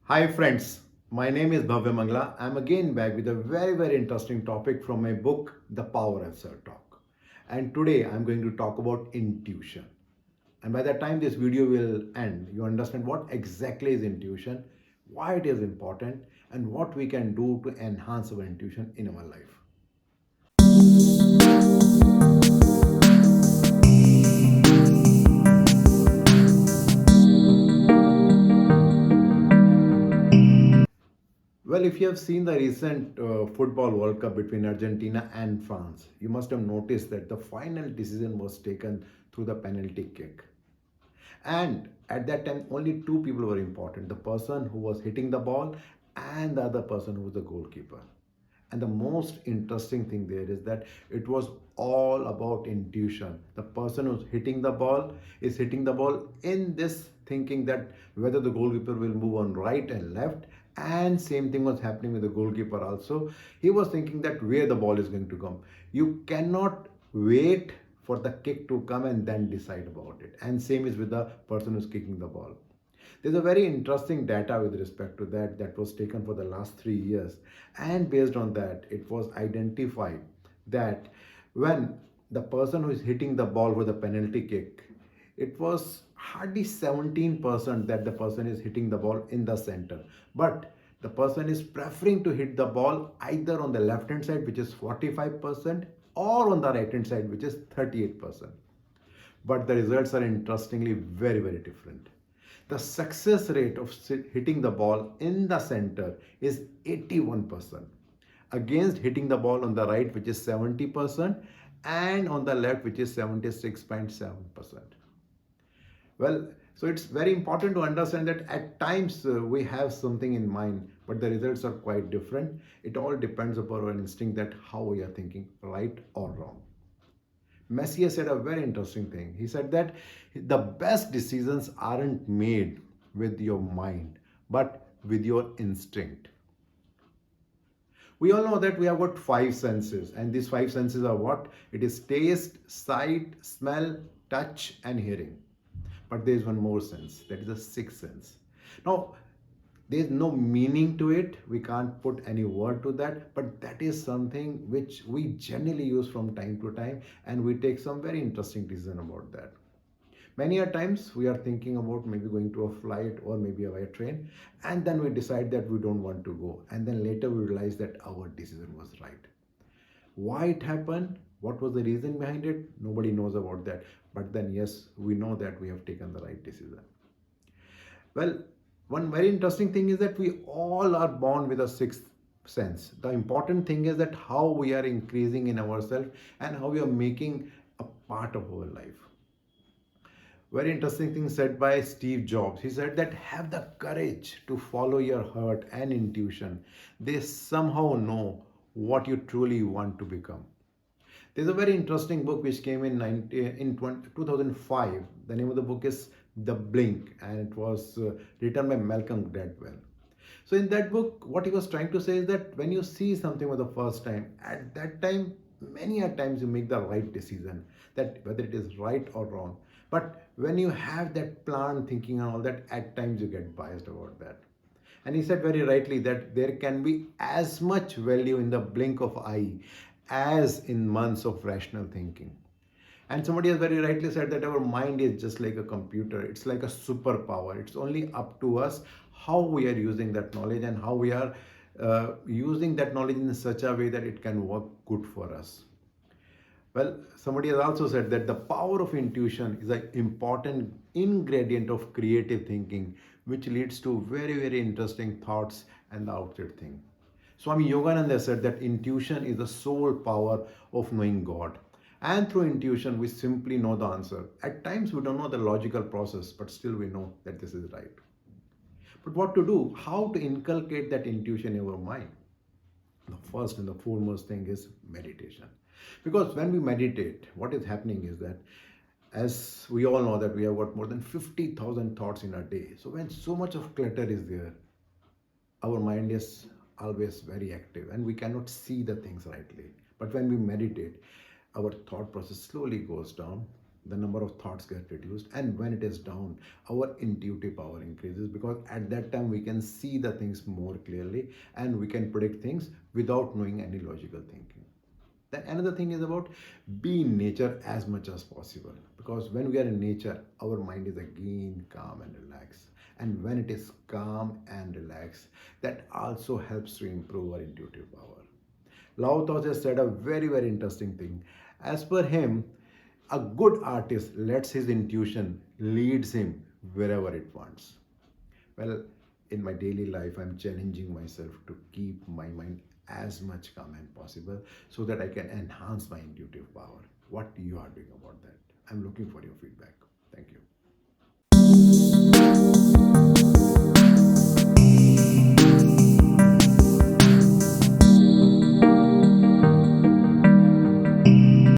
Hi friends, my name is Bhavya Mangla. I'm again back with a very interesting topic from my book The Power of Self-Talk. And today I'm going to talk about intuition. And by the time this video will end, you understand what exactly is intuition, why it is important, and what we can do to enhance our intuition in our life. Well, if you have seen the recent football World Cup between Argentina and France, you must have noticed that the final decision was taken through the penalty kick. And at that time, only two people were important, the person who was hitting the ball and the other person who was the goalkeeper. And the most interesting thing there is that it was all about intuition. The person who's hitting the ball is hitting the ball in this thinking that whether the goalkeeper will move on right and left. And same thing was happening with the goalkeeper also. He was thinking that where the ball is going to come. You cannot wait for the kick to come and then decide about it. And same is with the person who's kicking the ball. There's a very interesting data with respect to that was taken for the last 3 years. And based on that, it was identified that when the person who is hitting the ball for the penalty kick, it was hardly 17% that the person is hitting the ball in the center. But the person is preferring to hit the ball either on the left hand side, which is 45%, or on the right hand side, which is 38%. But the results are interestingly very different. The success rate of hitting the ball in the center is 81% against hitting the ball on the right, which is 70%, and on the left, which is 76.7%. Well, so it's very important to understand that at times we have something in mind, but the results are quite different. It all depends upon our instinct that how we are thinking, right or wrong. Messier said a very interesting thing. He said that the best decisions aren't made with your mind, but with your instinct. We all know that we have got five senses, and these five senses are what? It is taste, sight, smell, touch, and hearing. But there is one more sense, that is the sixth sense. Now, there's no meaning to it, we can't put any word to that, but that is something which we generally use from time to time, and we take some very interesting decision about that. Many a times we are thinking about maybe going to a flight or maybe a train, and then we decide that we don't want to go, and then later we realize that our decision was right. Why it happened, what was the reason behind it, nobody knows about that, but then yes, we know that we have taken the right decision. Well, one very interesting thing is that we all are born with a sixth sense. The important thing is that how we are increasing in ourselves and how we are making a part of our life. Very interesting thing said by Steve Jobs. He said that have the courage to follow your heart and intuition. They somehow know what you truly want to become. There's a very interesting book which came in 2005. The name of the book is The Blink, and it was written by Malcolm Gladwell. So in that book, what he was trying to say is that when you see something for the first time, at that time, many a times you make the right decision, that whether it is right or wrong. But when you have that plan thinking and all that, at times you get biased about that. And he said very rightly that there can be as much value in the blink of eye as in months of rational thinking. And somebody has very rightly said that our mind is just like a computer. It's like a superpower. It's only up to us how we are using that knowledge and how we are using that knowledge in such a way that it can work good for us. Well, somebody has also said that the power of intuition is an important ingredient of creative thinking, which leads to very interesting thoughts and the outward thing. Swami Yogananda said that intuition is the sole power of knowing God. And through intuition, we simply know the answer. At times, we don't know the logical process, but still we know that this is right. But what to do? How to inculcate that intuition in our mind? The first and the foremost thing is meditation. Because when we meditate, what is happening is that, as we all know, that we have got more than 50,000 thoughts in a day. So when so much of clutter is there, our mind is always very active and we cannot see the things rightly. But when we meditate, our thought process slowly goes down, the number of thoughts get reduced, and when it is down, our intuitive power increases, because at that time we can see the things more clearly and we can predict things without knowing any logical thinking. Then another thing is about be in nature as much as possible, because when we are in nature, our mind is again calm and relaxed. And when it is calm and relaxed, that also helps to improve our intuitive power. Lao Tzu has said a very, very interesting thing. As per him, a good artist lets his intuition leads him wherever it wants. Well, in my daily life, I'm challenging myself to keep my mind as much calm as possible so that I can enhance my intuitive power. What you are doing about that? I'm looking for your feedback. Thank you.